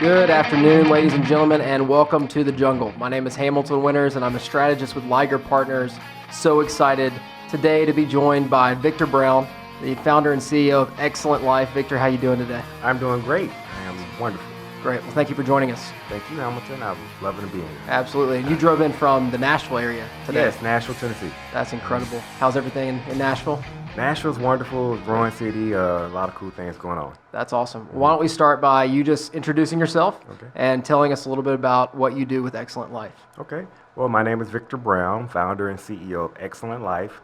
Good afternoon, ladies and gentlemen, and welcome to the jungle. My name is Hamilton Winters, and I'm a strategist with Liger Partners. So excited today to be joined by Victor Brown, the founder and CEO of Xcellent Life. Victor, how you doing today? I'm doing great. I am wonderful. Great. Well, thank you for joining us. Thank you, Hamilton. I'm loving to be here. Absolutely. And you drove in from the Nashville area today. Yes, Nashville, Tennessee. That's incredible. How's everything in Nashville? Nashville's wonderful, growing city, a lot of cool things going on. That's awesome. Why don't we start by you just introducing yourself Okay. and telling us a little bit about what you do with Xcellent Life. Okay. Well, my name is Victor Brown, founder and CEO of Xcellent Life.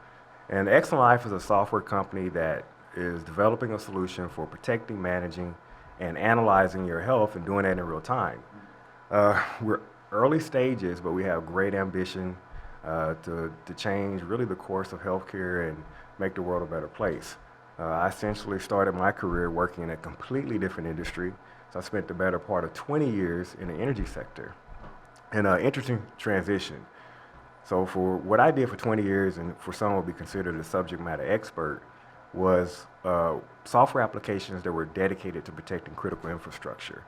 And Xcellent Life is a software company that is developing a solution for protecting, managing, and analyzing your health and doing that in real time. We're early stages, but we have great ambition to change really the course of healthcare and make the world a better place. I essentially started my career working in a completely different industry. So I spent the better part of 20 years in the energy sector. And interesting transition. So for what I did for 20 years, and for some would be considered a subject matter expert, was software applications that were dedicated to protecting critical infrastructure,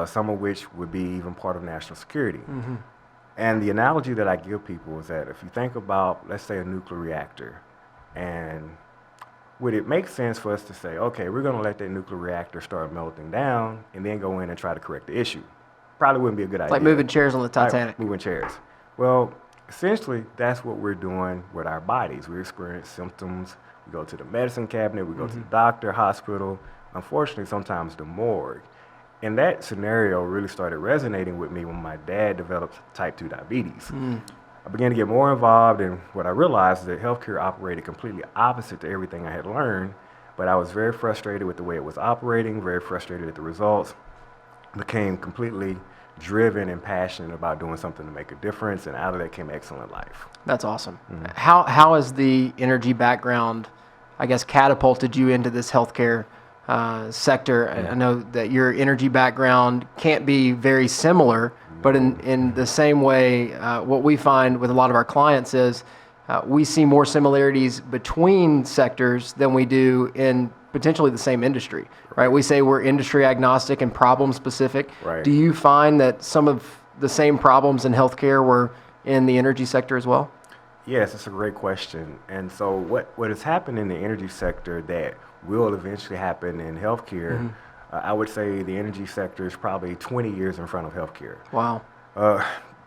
some of which would be even part of national security. Mm-hmm. And the analogy that I give people is that if you think about, let's say, a nuclear reactor, and would it make sense for us to say, okay, we're going to let that nuclear reactor start melting down and then go in and try to correct the issue? Probably wouldn't be a good idea. Like moving chairs on the Titanic. Like moving chairs. Well, essentially, that's what we're doing with our bodies. We experience symptoms. We go to the medicine cabinet. We go to the doctor, hospital. Unfortunately, sometimes the morgue. And that scenario really started resonating with me when my dad developed type 2 diabetes. I began to get more involved, and what I realized is that healthcare operated completely opposite to everything I had learned, but I was very frustrated with the way it was operating, very frustrated at the results, became completely driven and passionate about doing something to make a difference, and out of that came Xcellent Life. That's awesome. How has the energy background, I guess, catapulted you into this healthcare sector? I know that your energy background can't be very similar, but in the same way, what we find with a lot of our clients is we see more similarities between sectors than we do in potentially the same industry, right? We say we're industry agnostic and problem specific. Right. Do you find that some of the same problems in healthcare were in the energy sector as well? Yes, that's a great question. And so what has happened in the energy sector that will eventually happen in healthcare, I would say the energy sector is probably 20 years in front of healthcare. Wow.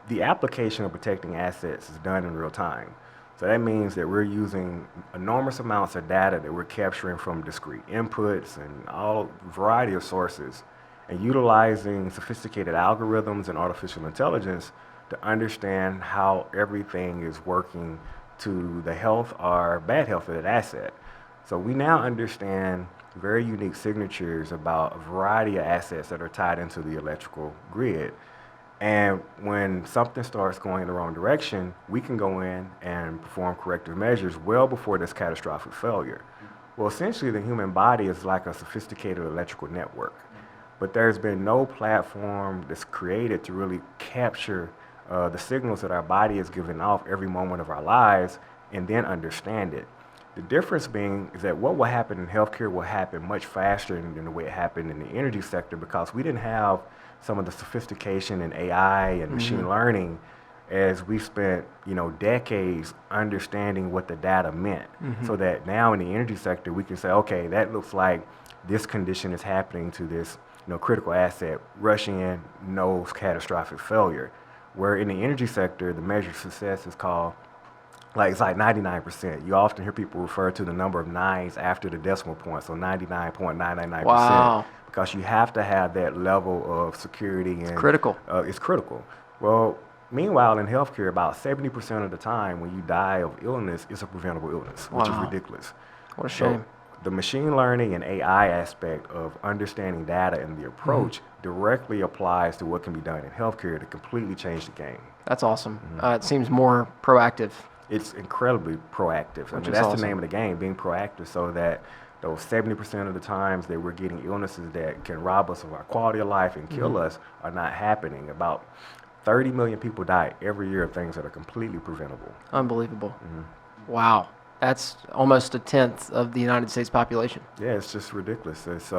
The application of protecting assets is done in real time. So that means that we're using enormous amounts of data that we're capturing from discrete inputs and all variety of sources, and utilizing sophisticated algorithms and artificial intelligence to understand how everything is working to the health or bad health of that asset. So we now understand very unique signatures about a variety of assets that are tied into the electrical grid. And when something starts going in the wrong direction, we can go in and perform corrective measures well before there's catastrophic failure. Well, essentially, the human body is like a sophisticated electrical network. But there's been no platform that's created to really capture the signals that our body is giving off every moment of our lives and then understand it. The difference being is that what will happen in healthcare will happen much faster than the way it happened in the energy sector, because we didn't have some of the sophistication in AI and machine learning as we spent, decades understanding what the data meant. So that now in the energy sector, we can say, okay, that looks like this condition is happening to this, critical asset, rushing in, no catastrophic failure. Where in the energy sector, the measure of success is called, it's like 99%. You often hear people refer to the number of nines after the decimal point, so 99.999%. Wow. Because you have to have that level of security. And critical. It's critical. Well, meanwhile, in healthcare, about 70% of the time when you die of illness, it's a preventable illness, which is ridiculous. What a shame. So the machine learning and AI aspect of understanding data and the approach directly applies to what can be done in healthcare to completely change the game. That's awesome. It seems more proactive. It's incredibly proactive. That's that's awesome. the name of the game, being proactive, so that those 70% of the times that we're getting illnesses that can rob us of our quality of life and kill us are not happening. About 30 million people die every year of things that are completely preventable. Unbelievable. Wow. That's almost a tenth of the United States population. Yeah, it's just ridiculous. It's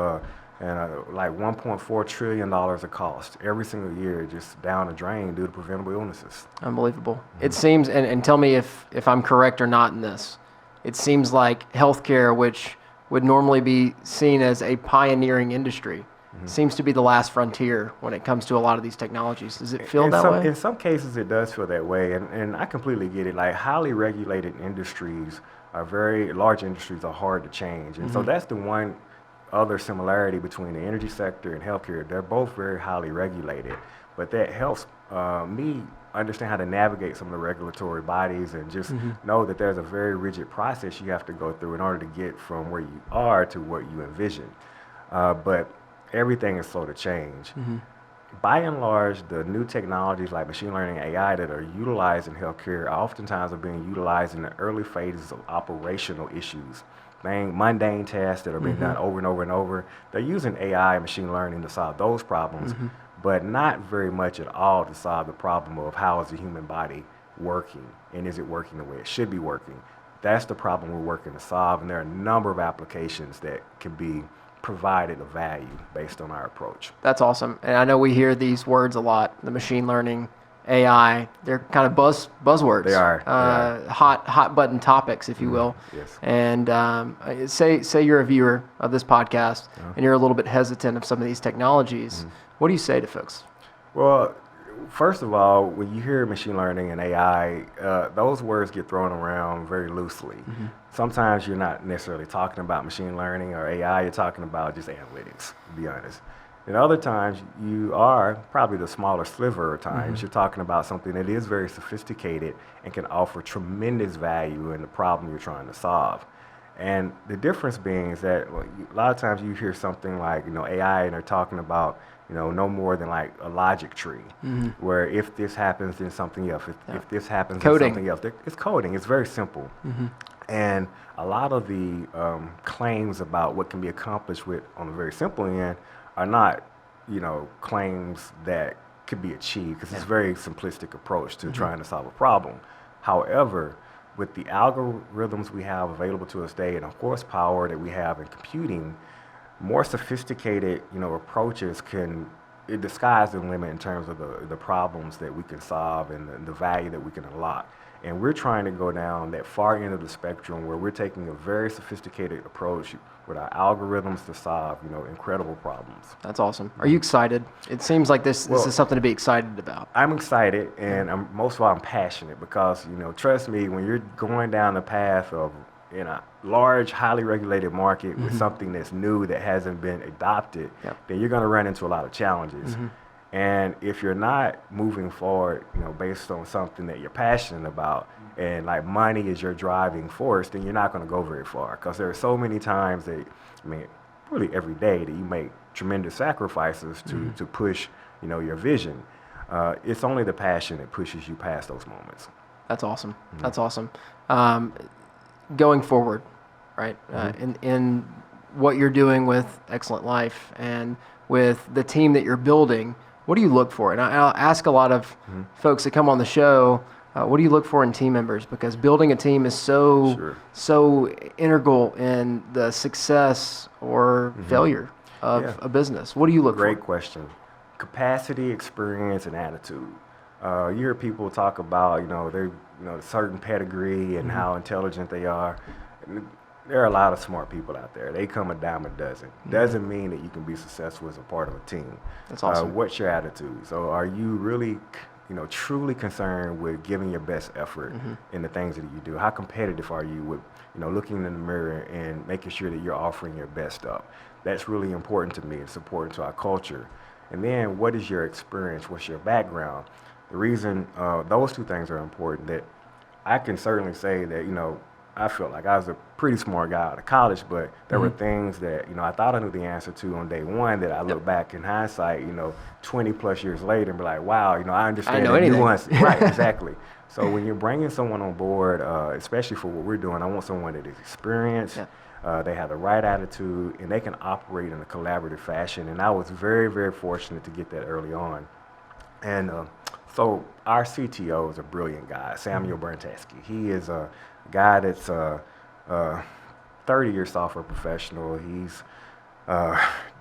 and like $1.4 trillion of cost every single year just down the drain due to preventable illnesses. Unbelievable. It seems, and tell me if I'm correct or not in this, it seems like healthcare, which would normally be seen as a pioneering industry, seems to be the last frontier when it comes to a lot of these technologies. Does it feel that way? In some cases, it does feel that way, and I completely get it. Like highly regulated industries large industries are hard to change, and so that's the one other similarity between the energy sector and healthcare. They're both very highly regulated, but that helps me understand how to navigate some of the regulatory bodies and just know that there's a very rigid process you have to go through in order to get from where you are to what you envision. But everything is slow to change. By and large, the new technologies like machine learning and AI that are utilized in healthcare oftentimes are being utilized in the early phases of operational issues. Mundane tasks that are being done over and over and over. They're using AI and machine learning to solve those problems, but not very much at all to solve the problem of how is the human body working and is it working the way it should be working. That's the problem we're working to solve, and there are a number of applications that can be provided of value based on our approach. That's awesome. And I know we hear these words a lot, the machine learning, AI, they're kind of buzzwords. They are. Hot button topics, if you will. Yes. And say you're a viewer of this podcast and you're a little bit hesitant of some of these technologies. What do you say to folks? Well, first of all, when you hear machine learning and AI, those words get thrown around very loosely. Sometimes you're not necessarily talking about machine learning or AI, you're talking about just analytics, to be honest. And other times, you are probably the smaller sliver of times, you're talking about something that is very sophisticated and can offer tremendous value in the problem you're trying to solve. And the difference being is that a lot of times you hear something like, AI, and they're talking about, no more than like a logic tree, where if this happens, then something else. If this happens, then something else. It's coding. It's very simple. And a lot of the claims about what can be accomplished on a very simple end are not, claims that could be achieved, because it's a very simplistic approach to trying to solve a problem. However, with the algorithms we have available to us today and the horsepower that we have in computing, more sophisticated, approaches can disguise the limit in terms of the problems that we can solve and the value that we can unlock. And we're trying to go down that far end of the spectrum where we're taking a very sophisticated approach with our algorithms to solve, incredible problems. That's awesome. Are you excited? It seems like this is something to be excited about. I'm excited, and most of all, I'm passionate because, trust me, when you're going down the path of in a large, highly regulated market with something that's new that hasn't been adopted, then you're going to run into a lot of challenges. And if you're not moving forward, based on something that you're passionate about, and like money is your driving force, then you're not going to go very far. Because there are so many times that, really every day that you make tremendous sacrifices to push, your vision. It's only the passion that pushes you past those moments. That's awesome. That's awesome. Going forward, right? In what you're doing with Xcellent Life and with the team that you're building, what do you look for? And I'll ask a lot of folks that come on the show, what do you look for in team members? Because building a team is so integral in the success or failure of a business. What do you look for? Great question. Capacity, experience, and attitude. You hear people talk about, they're, certain pedigree and how intelligent they are. There are a lot of smart people out there. They come a dime a dozen. Doesn't mean that you can be successful as a part of a team. That's awesome. What's your attitude? So are you really, truly concerned with giving your best effort in the things that you do? How competitive are you with, looking in the mirror and making sure that you're offering your best up? That's really important to me. It's important to our culture. And then what is your experience? What's your background? The reason those two things are important, that I can certainly say that, I felt like I was a pretty smart guy out of college, but there were things that, I thought I knew the answer to on day one that I look back in hindsight, 20 plus years later and be like, wow, I understand the nuance. Right, exactly. So when you're bringing someone on board, especially for what we're doing, I want someone that is experienced, they have the right attitude, and they can operate in a collaborative fashion. And I was very, very fortunate to get that early on. And so our CTO is a brilliant guy, Samuel Berntaski. He is a guy that's a 30-year software professional. He's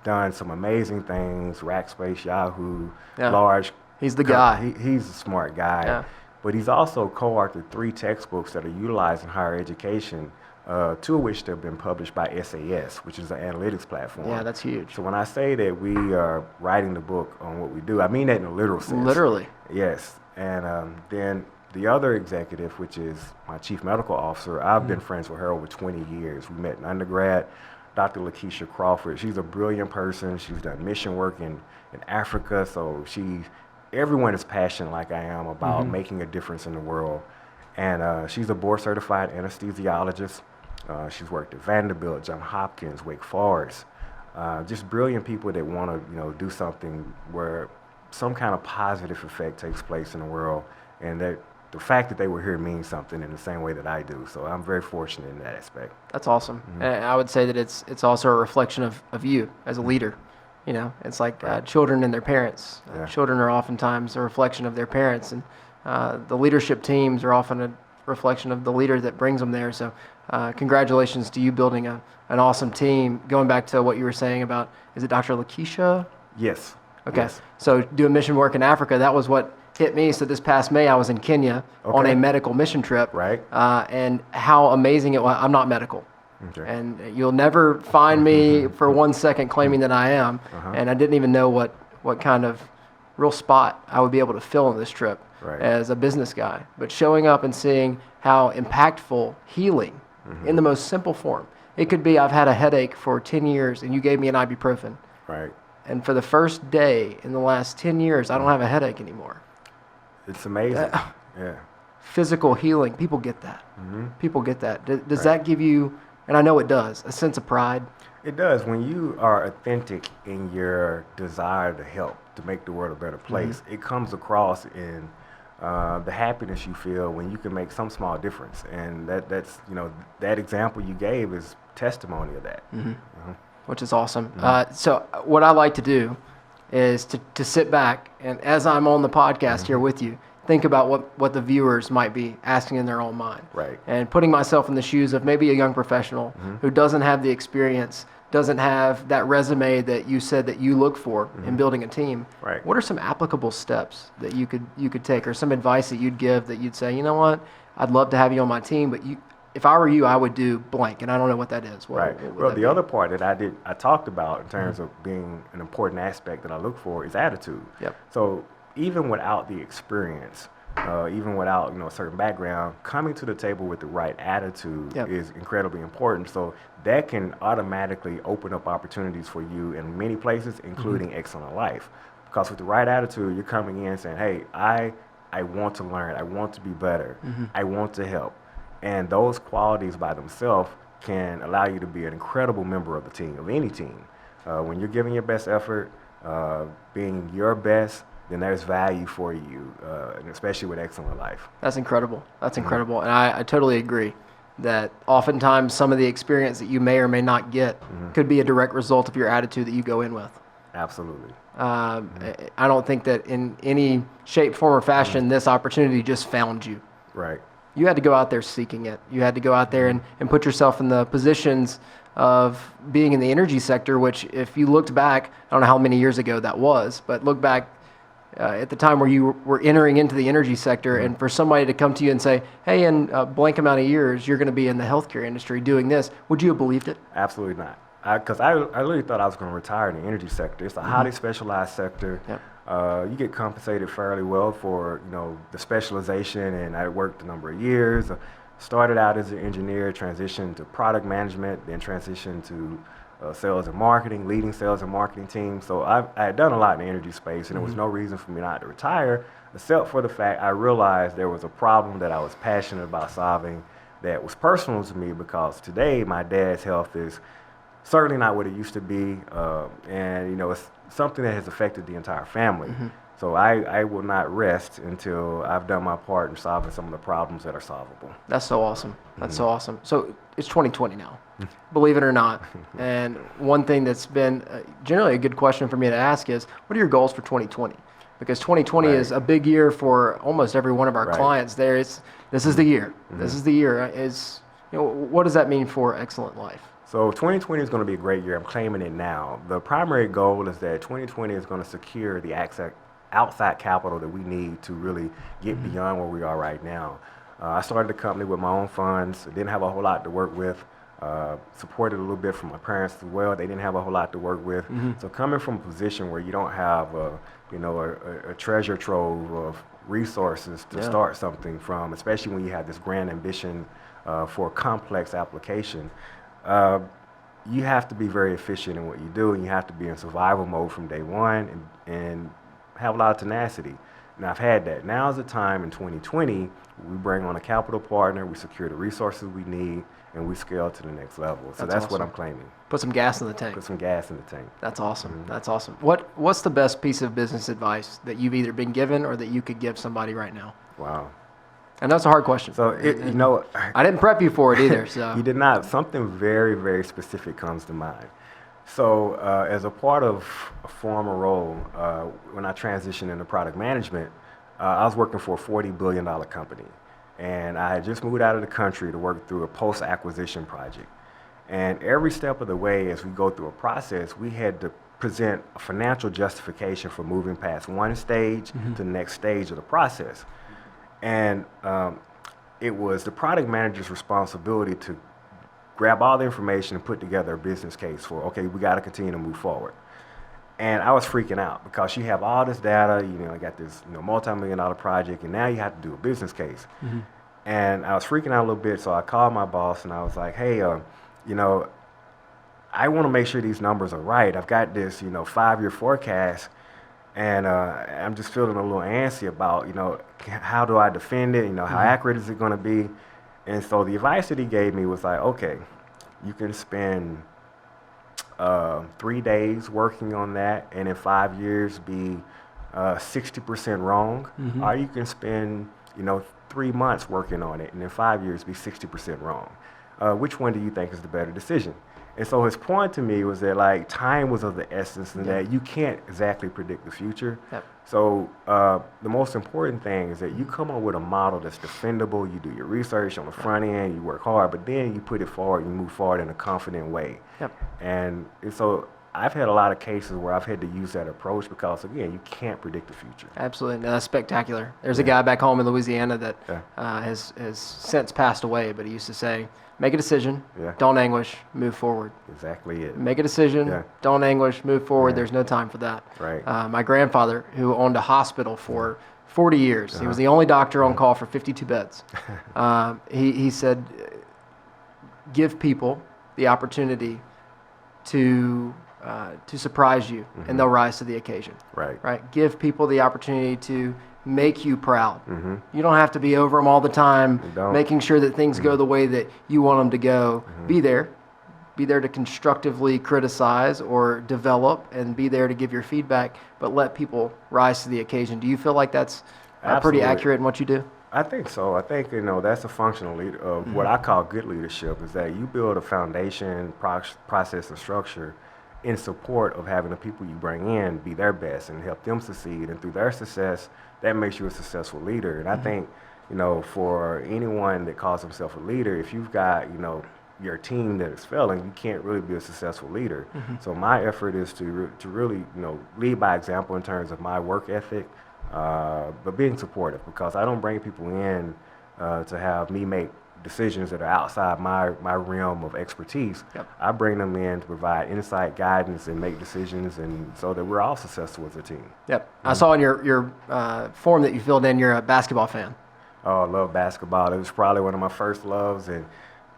done some amazing things, Rackspace, Yahoo, Yeah. large. He's the guy. He's a smart guy. Yeah. But he's also co-authored 3 textbooks that are utilized in higher education, 2 of which have been published by SAS, which is an analytics platform. Yeah, that's huge. So when I say that we are writing the book on what we do, I mean that in a literal sense. Literally. Yes. And then the other executive, which is my chief medical officer, I've been friends with her over 20 years. We met in undergrad. Dr. Lakeisha Crawford, she's a brilliant person. She's done mission work in Africa. So everyone is passionate like I am about making a difference in the world. And she's a board certified anesthesiologist. She's worked at Vanderbilt, Johns Hopkins, Wake Forest. Just brilliant people that want to, do something where some kind of positive effect takes place in the world, and that the fact that they were here means something in the same way that I do. So I'm very fortunate in that aspect. That's awesome. And I would say that it's also a reflection of you as a leader. It's like children and their parents. Yeah. Children are oftentimes a reflection of their parents, and the leadership teams are often a reflection of the leader that brings them there. So congratulations to you building an awesome team. Going back to what you were saying about, is it Dr. Lakeisha? Yes. Okay. Yes. So doing mission work in Africa, that was what hit me. So this past May, I was in Kenya on a medical mission trip. Right. And how amazing it was. I'm not medical. Okay. And you'll never find me for 1 second claiming that I am. And I didn't even know what kind of real spot I would be able to fill on this trip as a business guy. But showing up and seeing how impactful healing in the most simple form. It could be, I've had a headache for 10 years and you gave me an ibuprofen. Right. And for the first day in the last 10 years, I don't have a headache anymore. It's amazing. Yeah. Physical healing, people get that. People get that. Does that give you, and I know it does, a sense of pride? It does. When you are authentic in your desire to help, to make the world a better place, it comes across in the happiness you feel when you can make some small difference. And that's that example you gave is testimony of that. Which is awesome. So what I like to do is to sit back, and as I'm on the podcast here with you, think about what the viewers might be asking in their own mind. Right. And putting myself in the shoes of maybe a young professional who doesn't have the experience, doesn't have that resume that you said that you look for in building a team. Right. What are some applicable steps that you could take, or some advice that you'd give that you'd say, you know what, I'd love to have you on my team, but if I were you, I would do blank, and I don't know what that is. What Well, the other part that I talked about in terms of being an important aspect that I look for is attitude. Yep. So even without the experience, even without a certain background, coming to the table with the right attitude is incredibly important. So that can automatically open up opportunities for you in many places, including Xcellent Life. Because with the right attitude, you're coming in saying, hey, I want to learn, I want to be better, I want to help. And those qualities by themselves can allow you to be an incredible member of the team, of any team. When you're giving your best effort, being your best, then there's value for you, and especially with Xcellent Life. That's incredible. That's incredible. And I totally agree that oftentimes some of the experience that you may or may not get could be a direct result of your attitude that you go in with. Absolutely. I don't think that in any shape, form, or fashion this opportunity just found you. Right. You had to go out there seeking it. You had to go out there and put yourself in the positions of being in the energy sector, which if you looked back, I don't know how many years ago that was, but look back at the time where you were entering into the energy sector, and for somebody to come to you and say, hey, in a blank amount of years, you're going to be in the healthcare industry doing this, would you have believed it? Absolutely not. Because I really thought I was going to retire in the energy sector. It's a highly specialized sector. Yep. You get compensated fairly well for the specialization, and I worked a number of years. Started out as an engineer, transitioned to product management, then transitioned to sales and marketing, leading sales and marketing teams. So I had done a lot in the energy space, and there was no reason for me not to retire, except for the fact I realized there was a problem that I was passionate about solving that was personal to me, because today my dad's health is certainly not what it used to be, and it's something that has affected the entire family. So I will not rest until I've done my part in solving some of the problems that are solvable. That's so awesome. That's so awesome. So it's 2020 now, believe it or not. And one thing that's been generally a good question for me to ask is, what are your goals for 2020? Because 2020 is a big year for almost every one of our clients. This is the year. This is the year. What does that mean for Xcellent Life? So 2020 is going to be a great year. I'm claiming it now. The primary goal is that 2020 is going to secure the outside capital that we need to really get beyond where we are right now. I started the company with my own funds. Didn't have a whole lot to work with. Supported a little bit from my parents as well. They didn't have a whole lot to work with. So coming from a position where you don't have a treasure trove of resources to start something from, especially when you have this grand ambition for a complex application, you have to be very efficient in what you do, and you have to be in survival mode from day one and have a lot of tenacity. And I've had that. Now's the time in 2020, we bring on a capital partner, we secure the resources we need, and we scale to the next level. So that's what I'm claiming. Put some gas in the tank. Put some gas in the tank. That's awesome. That's awesome. What's the best piece of business advice that you've either been given or that you could give somebody right now? Wow. And that's a hard question. So, I didn't prep you for it either. So You did not. Something very, very specific comes to mind. So as a part of a former role, when I transitioned into product management, I was working for a $40 billion company. And I had just moved out of the country to work through a post-acquisition project. And every step of the way, as we go through a process, we had to present a financial justification for moving past one stage to the next stage of the process. And it was the product manager's responsibility to grab all the information and put together a business case for, okay, we got to continue to move forward. And I was freaking out because you have all this data, you got this multi-million-dollar project, and now you have to do a business case. And I was freaking out a little bit, so I called my boss and I was like, hey, I want to make sure these numbers are right. I've got this, 5-year forecast, and I'm just feeling a little antsy about, how do I defend it? How accurate is it going to be? And so the advice that he gave me was like, okay, you can spend 3 days working on that, and in 5 years be 60% wrong, or you can spend 3 months working on it, and in 5 years be 60% wrong. Which one do you think is the better decision? And so his point to me was that time was of the essence, and that you can't exactly predict the future. So the most important thing is that you come up with a model that's defendable. You do your research on the front end, you work hard, but then you put it forward, you move forward in a confident way. And so I've had a lot of cases where I've had to use that approach because, again, you can't predict the future. Absolutely. No, that's spectacular. There's a guy back home in Louisiana that has since passed away, but he used to say, make a decision, don't anguish, move forward. Exactly it. Make a decision, don't anguish, move forward. There's no time for that. Right. My grandfather, who owned a hospital for 40 years, he was the only doctor on call for 52 beds. He said, give people the opportunity to surprise you, and they'll rise to the occasion. Right. Give people the opportunity to make you proud. You don't have to be over them all the time, making sure that things go the way that you want them to go. Be there to constructively criticize or develop, and be there to give your feedback, but let people rise to the occasion. Do you feel like that's pretty accurate in what you do? I think so. I think, that's a functional leader of what I call good leadership, is that you build a foundation, process, and structure in support of having the people you bring in be their best and help them succeed. And through their success, that makes you a successful leader. And I think, for anyone that calls himself a leader, if you've got, your team that is failing, you can't really be a successful leader. So my effort is to really, lead by example in terms of my work ethic, but being supportive, because I don't bring people in to have me make decisions that are outside my realm of expertise. I bring them in to provide insight, guidance, and make decisions, and so that we're all successful as a team. I saw in your form that you filled in, you're a basketball fan. Oh, I love basketball. It was probably one of my first loves, and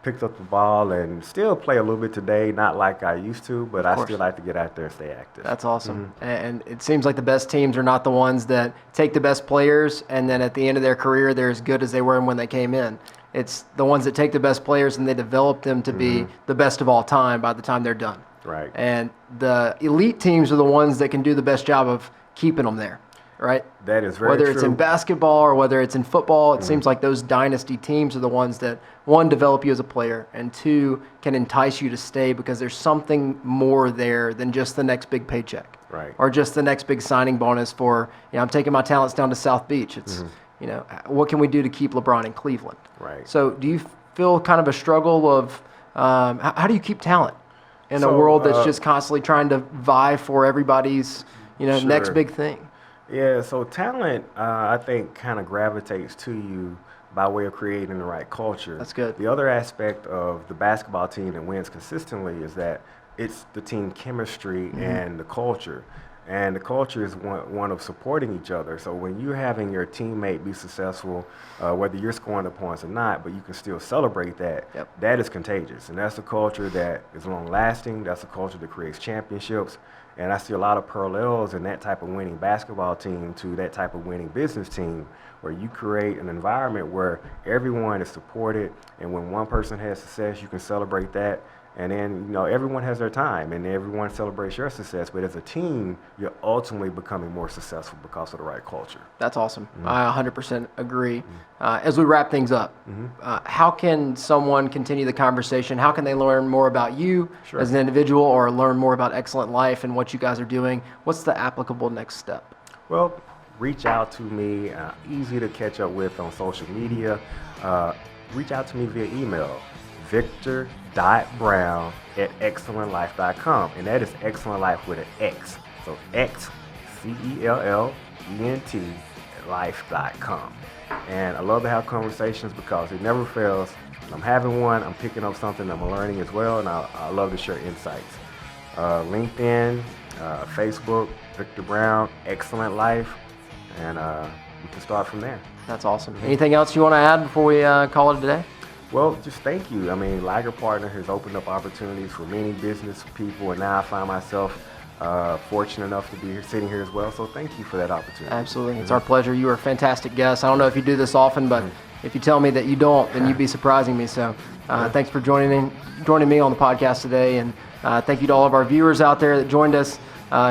picked up the ball and still play a little bit today, not like I used to, but I still like to get out there and stay active. That's awesome. And it seems like the best teams are not the ones that take the best players and then at the end of their career they're as good as they were when they came in. It's the ones that take the best players and they develop them to be the best of all time by the time they're done. Right. And the elite teams are the ones that can do the best job of keeping them there. Right? That is very true. Whether it's in basketball or whether it's in football, it seems like those dynasty teams are the ones that, one, develop you as a player, and two, can entice you to stay because there's something more there than just the next big paycheck. Right. Or just the next big signing bonus for, I'm taking my talents down to South Beach. It's, what can we do to keep LeBron in Cleveland? Right. So do you feel kind of a struggle of How do you keep talent in a So, world that's just constantly trying to vie for everybody's, next Sure. big thing? Yeah, so talent, I think, kind of gravitates to you by way of creating the right culture. That's good. The other aspect of the basketball team that wins consistently is that it's the team chemistry and the culture. And the culture is one of supporting each other. So when you're having your teammate be successful, whether you're scoring the points or not, but you can still celebrate that, Yep. that is contagious. And that's a culture that is long lasting. That's a culture that creates championships. And I see a lot of parallels in that type of winning basketball team to that type of winning business team, where you create an environment where everyone is supported. And when one person has success, you can celebrate that. And then, everyone has their time and everyone celebrates your success. But as a team, you're ultimately becoming more successful because of the right culture. That's awesome. I 100% agree. As we wrap things up, how can someone continue the conversation? How can they learn more about you Sure. as an individual, or learn more about Xcellent Life and what you guys are doing? What's the applicable next step? Well, reach out to me. Easy to catch up with on social media. Reach out to me via email, victor.brown@excellentlife.com. And that is Excellent Life with an X. So XCELLENT life.com. And I love to have conversations because it never fails. When I'm having one, I'm picking up something I'm learning as well, and I love to share insights. LinkedIn, Facebook, Victor Brown, Excellent Life, and we can start from there. That's awesome. Anything else you want to add before we call it a day? Well, just thank you. I mean, Liger Partner has opened up opportunities for many business people, and now I find myself fortunate enough to be here, sitting here as well. So thank you for that opportunity. Absolutely. It's our pleasure. You are a fantastic guest. I don't know if you do this often, but if you tell me that you don't, then you'd be surprising me. So thanks for joining me on the podcast today. And thank you to all of our viewers out there that joined us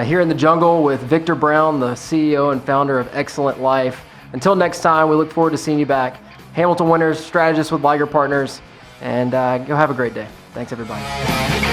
here in the jungle with Victor Brown, the CEO and founder of Xcellent Life. Until next time, we look forward to seeing you back. Hamilton winners, strategists with Liger Partners, and go have a great day. Thanks, everybody.